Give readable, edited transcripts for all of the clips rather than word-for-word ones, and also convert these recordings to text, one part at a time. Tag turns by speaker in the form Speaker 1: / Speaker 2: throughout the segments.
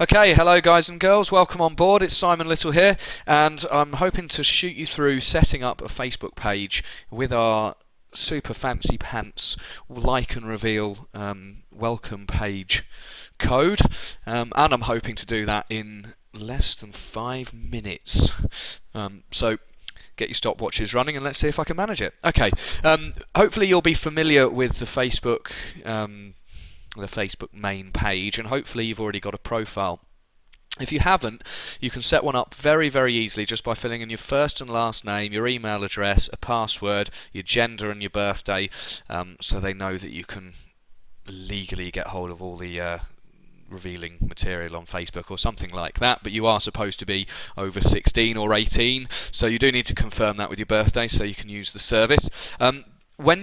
Speaker 1: Okay, hello guys and girls, welcome on board. It's Simon Little here, and I'm hoping to shoot you through setting up a Facebook page with our super fancy pants like and reveal welcome page code, and I'm hoping to do that in less than 5 minutes. So get your stopwatches running and let's see if I can manage it. Okay, hopefully you'll be familiar with the Facebook main page, and hopefully you've already got a profile. If you haven't, you can set one up very, very easily just by filling in your first and last name, your email address, a password, your gender and your birthday, so they know that you can legally get hold of all the revealing material on Facebook or something like that, but you are supposed to be over 16 or 18, so you do need to confirm that with your birthday so you can use the service.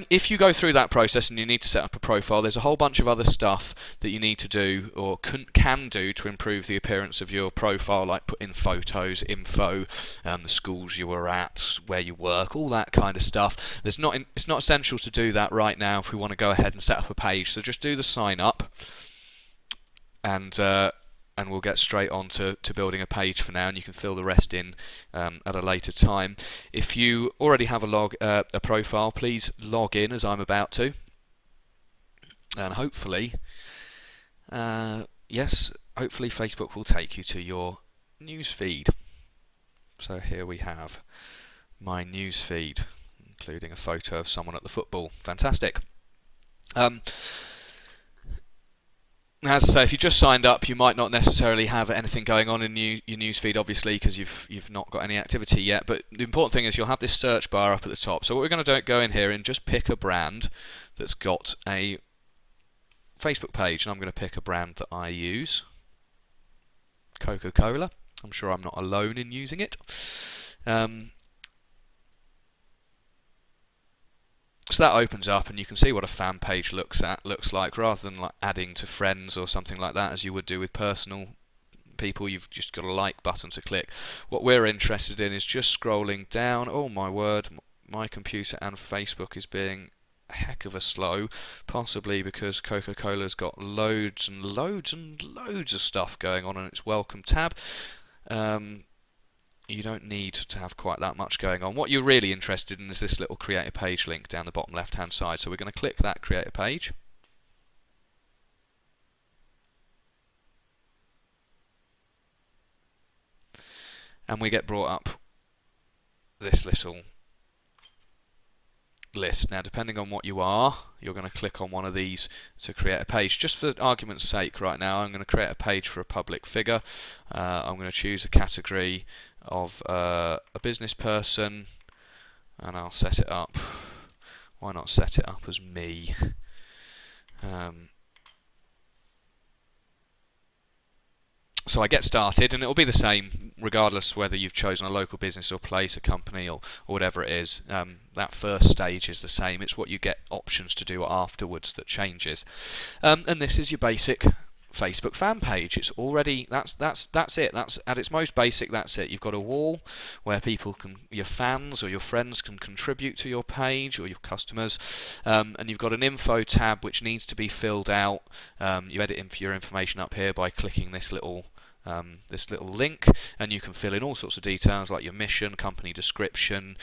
Speaker 1: If you go through that process and you need to set up a profile, there's a whole bunch of other stuff that you need to do or can do to improve the appearance of your profile, like put in photos, info, the schools you were at, where you work, all that kind of stuff. It's not essential to do that right now if we want to go ahead and set up a page, so just do the sign up and we'll get straight on to building a page for now, and you can fill the rest in at a later time. If you already have a profile, please log in as I'm about to, and hopefully Facebook will take you to your news feed. So here we have my news feed, including a photo of someone at the football. Fantastic. As I say, if you just signed up, you might not necessarily have anything going on in your newsfeed, obviously, because you've not got any activity yet. But the important thing is you'll have this search bar up at the top. So what we're going to do, go in here and just pick a brand that's got a Facebook page, and I'm going to pick a brand that I use, Coca-Cola. I'm sure I'm not alone in using it. So that opens up, and you can see what a fan page looks like, rather than like adding to friends or something like that, as you would do with personal people. You've just got a like button to click. What we're interested in is just scrolling down. Oh my word, my computer and Facebook is being a heck of a slow, possibly because Coca-Cola's got loads and loads and loads of stuff going on its welcome tab. You don't need to have quite that much going on. What you're really interested in is this little create a page link down the bottom left hand side. So we're going to click that create a page. And we get brought up this little list. Now, depending on what you are, you're going to click on one of these to create a page. Just for argument's sake right now, I'm going to create a page for a public figure. I'm going to choose a category of a business person, and I'll set it up. Why not set it up as me? So I get started, and it'll be the same regardless whether you've chosen a local business or place, a company, or whatever it is. That first stage is the same. It's what you get options to do afterwards that changes. And this is your basic Facebook fan page. It's already that's it. That's at its most basic. That's it. You've got a wall where people your fans or your friends can contribute to your page, or your customers, and you've got an info tab which needs to be filled out. You edit your information up here by clicking this little link, and you can fill in all sorts of details like your mission, company description,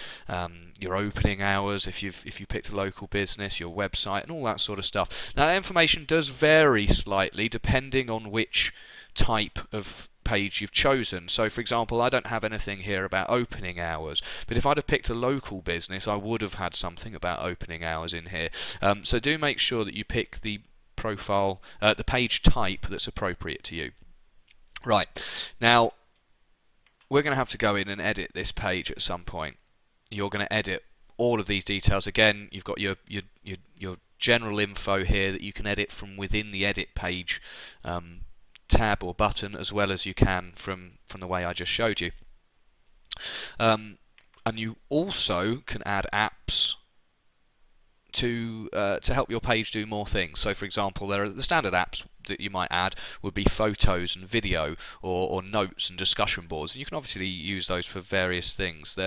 Speaker 1: your opening hours if you picked a local business, your website, and all that sort of stuff. Now, that information does vary slightly depending on which type of page you've chosen. So, for example, I don't have anything here about opening hours, but if I'd have picked a local business, I would have had something about opening hours in here. So do make sure that you pick the the page type that's appropriate to you. Right, now we're going to have to go in and edit this page at some point. You're going to edit all of these details. Again, you've got your general info here that you can edit from within the edit page tab or button, as well as you can from the way I just showed you. And you also can add apps to help your page do more things. So, for example, there are the standard apps that you might add would be photos and video, or notes and discussion boards. And you can obviously use those for various things.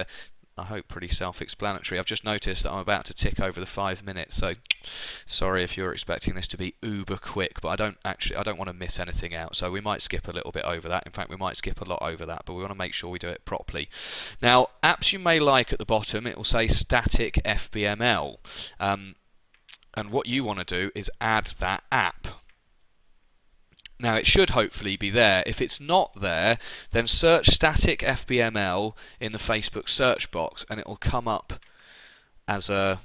Speaker 1: I hope pretty self-explanatory. I've just noticed that I'm about to tick over the 5 minutes, so sorry if you're expecting this to be uber quick, but I don't want to miss anything out, so we might skip a little bit over that. In fact, we might skip a lot over that, but we want to make sure we do it properly. Now, apps you may like at the bottom, it will say static FBML, and what you want to do is add that app. Now it should hopefully be there. If it's not there, then search static FBML in the Facebook search box, and it will come up as a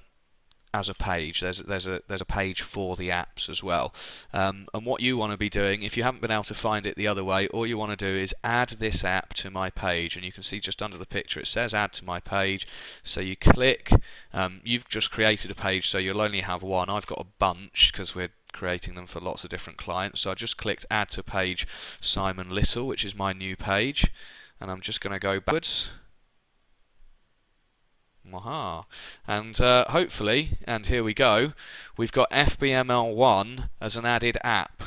Speaker 1: page. There's a page for the apps as well. And what you want to be doing, if you haven't been able to find it the other way, all you want to do is add this app to my page, and you can see just under the picture it says add to my page. So you click. You've just created a page, so you'll only have one. I've got a bunch because we're creating them for lots of different clients. So I just clicked add to page Simon Little, which is my new page, and I'm just going to go backwards. Aha. And hopefully, and here we go, we've got FBML1 as an added app.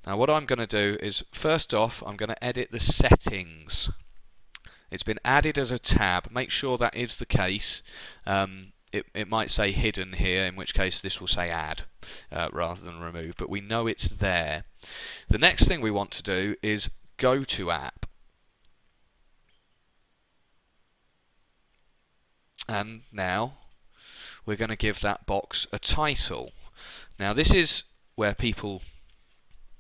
Speaker 1: Now what I'm going to do is, first off, I'm going to edit the settings. It's been added as a tab. Make sure that is the case. It might say hidden here, in which case this will say add rather than remove, but we know it's there. The next thing we want to do is go to app. And now we're going to give that box a title. Now this is where people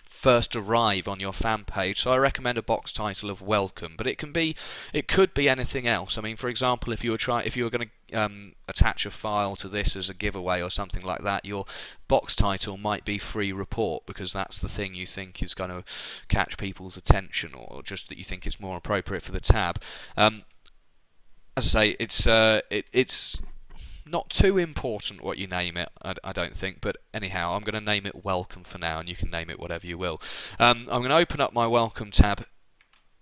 Speaker 1: first arrive on your fan page, so I recommend a box title of welcome, but it could be anything else. I mean, for example, if you were going to attach a file to this as a giveaway or something like that, your box title might be free report, because that's the thing you think is going to catch people's attention, or just that you think is more appropriate for the tab. As I say, it's not too important what you name it, I don't think, but anyhow, I'm going to name it welcome for now, and you can name it whatever you will. I'm going to open up my welcome tab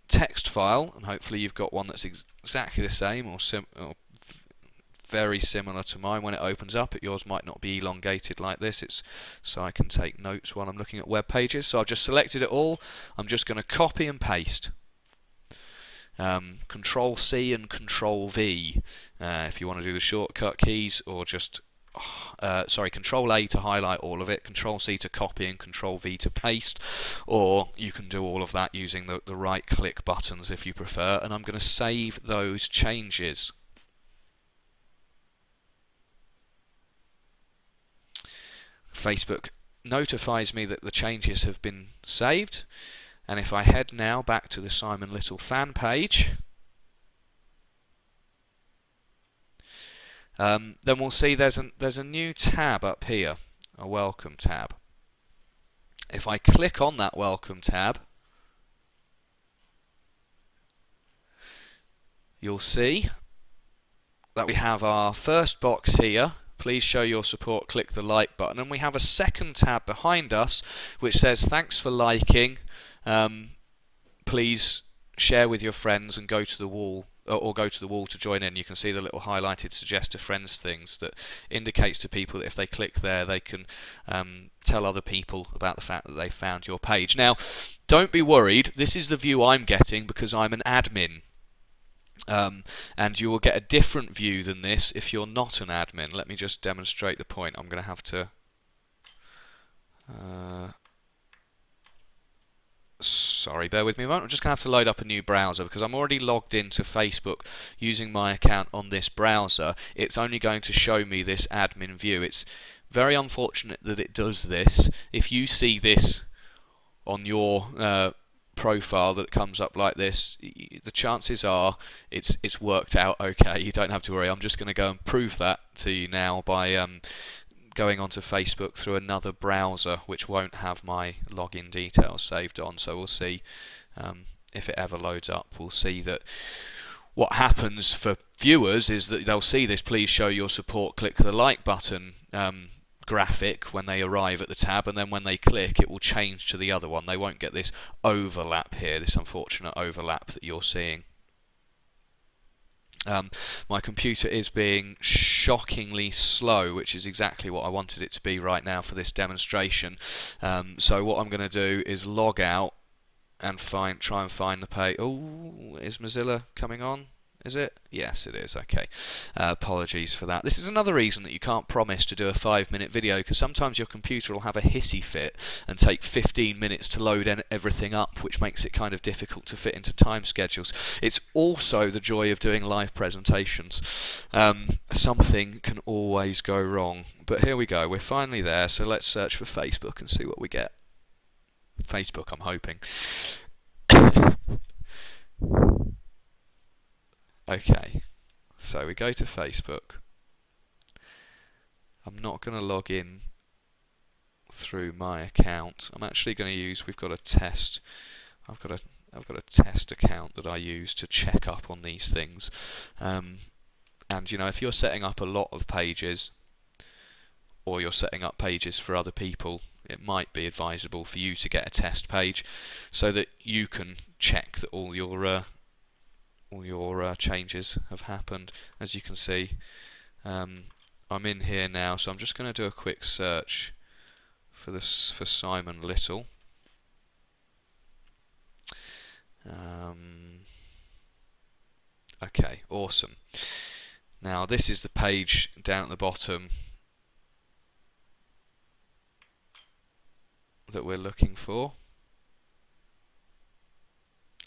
Speaker 1: text file, and hopefully you've got one that's exactly the same or very similar to mine when it opens up. Yours might not be elongated like this, it's so I can take notes while I'm looking at web pages. So I've just selected it all. I'm just going to copy and paste. Control C and Control V if you want to do the shortcut keys, or just Control A to highlight all of it, Control C to copy, and Control V to paste, or you can do all of that using the right click buttons if you prefer. And I'm going to save those changes. Facebook notifies me that the changes have been saved. And if I head now back to the Simon Little fan page, then we'll see there's a new tab up here, a welcome tab. If I click on that welcome tab, you'll see that we have our first box here. Please show your support, click the like button, and we have a second tab behind us which says thanks for liking. Please share with your friends and go to the wall, or go to the wall to join in. You can see the little highlighted suggest to friends things that indicates to people that if they click there, they can tell other people about the fact that they found your page. Now, don't be worried. This is the view I'm getting because I'm an admin. And you will get a different view than this if you're not an admin. Let me just demonstrate the point. I'm going to have to sorry, bear with me a moment. I'm just going to have to load up a new browser because I'm already logged into Facebook using my account on this browser. It's only going to show me this admin view. It's very unfortunate that it does this. If you see this on your profile that comes up like this, the chances are it's worked out okay. You don't have to worry. I'm just going to go and prove that to you now by going onto Facebook through another browser which won't have my login details saved on. So we'll see if it ever loads up. We'll see that what happens for viewers is that they'll see this please show your support, click the like button graphic when they arrive at the tab, and then when they click it will change to the other one. They won't get this overlap here, this unfortunate overlap that you're seeing. My computer is being shockingly slow, which is exactly what I wanted it to be right now for this demonstration. So what I'm going to do is log out and try and find the page. Oh, is Mozilla coming on? Is it? Yes, it is. Okay. Apologies for that. This is another reason that you can't promise to do a 5-minute video, because sometimes your computer will have a hissy fit and take 15 minutes to load everything up, which makes it kind of difficult to fit into time schedules. It's also the joy of doing live presentations. Something can always go wrong. But here we go. We're finally there, so let's search for Facebook and see what we get. Facebook, I'm hoping. Okay, so we go to Facebook. I'm not going to log in through my account. I'm actually going to use, we've got a test. I've got a test account that I use to check up on these things. And you know, if you're setting up a lot of pages, or you're setting up pages for other people, it might be advisable for you to get a test page so that you can check that all your changes have happened. As you can see, I'm in here now, so I'm just going to do a quick search for Simon Little. Okay, awesome. Now this is the page down at the bottom that we're looking for.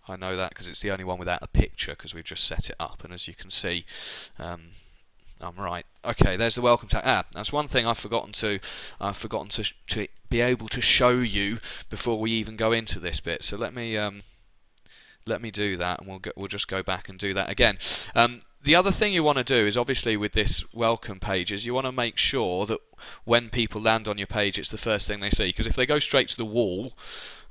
Speaker 1: I know that because it's the only one without a picture, because we've just set it up, and as you can see, I'm right. Okay, there's the welcome tag. That's one thing I've forgotten to be able to show you before we even go into this bit. So let me do that, and we'll just go back and do that again. The other thing you want to do is, obviously with this welcome page, is you want to make sure that when people land on your page, it's the first thing they see. Because if they go straight to the wall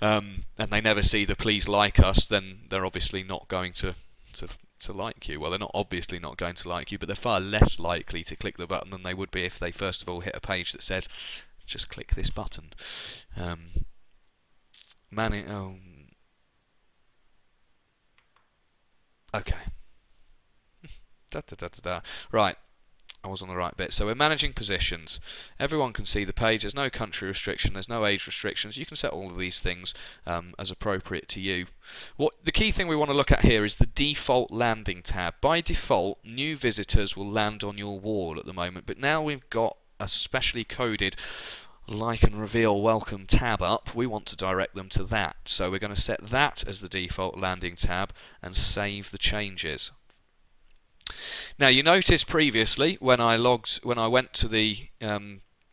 Speaker 1: and they never see the please like us, then they're obviously not going to like you. Well, they're not obviously not going to like you, but they're far less likely to click the button than they would be if they first of all hit a page that says, just click this button. Okay. Right, I was on the right bit. So we're managing positions. Everyone can see the page. There's no country restriction. There's no age restrictions. You can set all of these things as appropriate to you. The key thing we want to look at here is the default landing tab. By default, new visitors will land on your wall at the moment, but now we've got a specially coded like and reveal welcome tab up. We want to direct them to that. So we're going to set that as the default landing tab and save the changes. Now you noticed previously when I went to the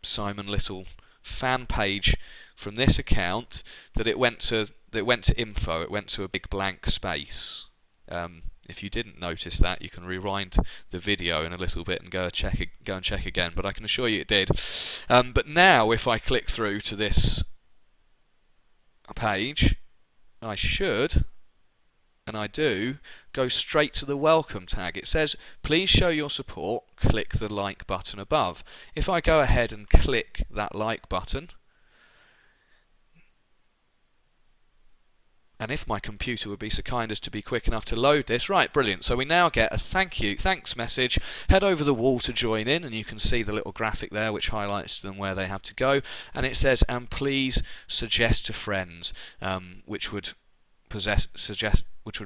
Speaker 1: Simon Little fan page from this account that it went to info. It went to a big blank space. If you didn't notice that, you can rewind the video in a little bit and go and check again. But I can assure you it did. But now if I click through to this page, I should, and I do, go straight to the welcome tag. It says, please show your support, click the like button above. If I go ahead and click that like button, and if my computer would be so kind as to be quick enough to load this, right, brilliant. So we now get a thanks message. Head over the wall to join in, and you can see the little graphic there which highlights them where they have to go, and it says, and please suggest to friends, which would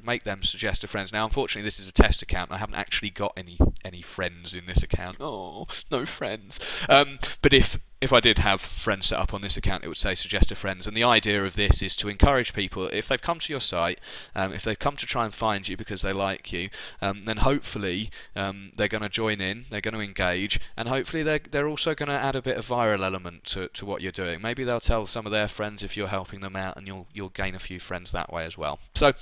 Speaker 1: make them suggest to friends. Now, unfortunately, this is a test account. I haven't actually got any friends in this account. Oh, no friends. But if I did have friends set up on this account, it would say suggest to friends. And the idea of this is to encourage people, if they've come to your site, if they've come to try and find you because they like you, then hopefully they're going to join in, they're going to engage, and hopefully they're also going to add a bit of viral element to what you're doing. Maybe they'll tell some of their friends if you're helping them out, and you'll gain a few friends that way as well. So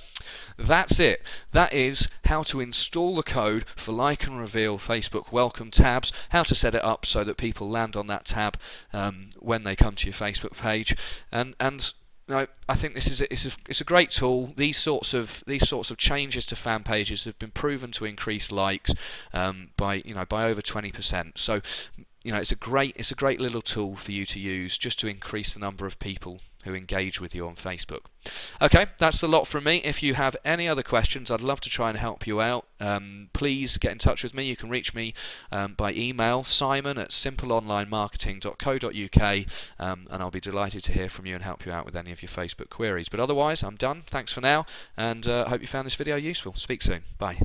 Speaker 1: that's it. That is how to install the code for like and reveal Facebook welcome tabs, how to set it up so that people land on that tab when they come to your Facebook page, and I think this is a great tool. These sorts of changes to fan pages have been proven to increase likes by over 20%. So it's a great little tool for you to use just to increase the number of people who engage with you on Facebook. Okay, that's a lot from me. If you have any other questions, I'd love to try and help you out. Please get in touch with me. You can reach me by email, simon@simpleonlinemarketing.co.uk, and I'll be delighted to hear from you and help you out with any of your Facebook queries. But otherwise, I'm done. Thanks for now, and I hope you found this video useful. Speak soon. Bye.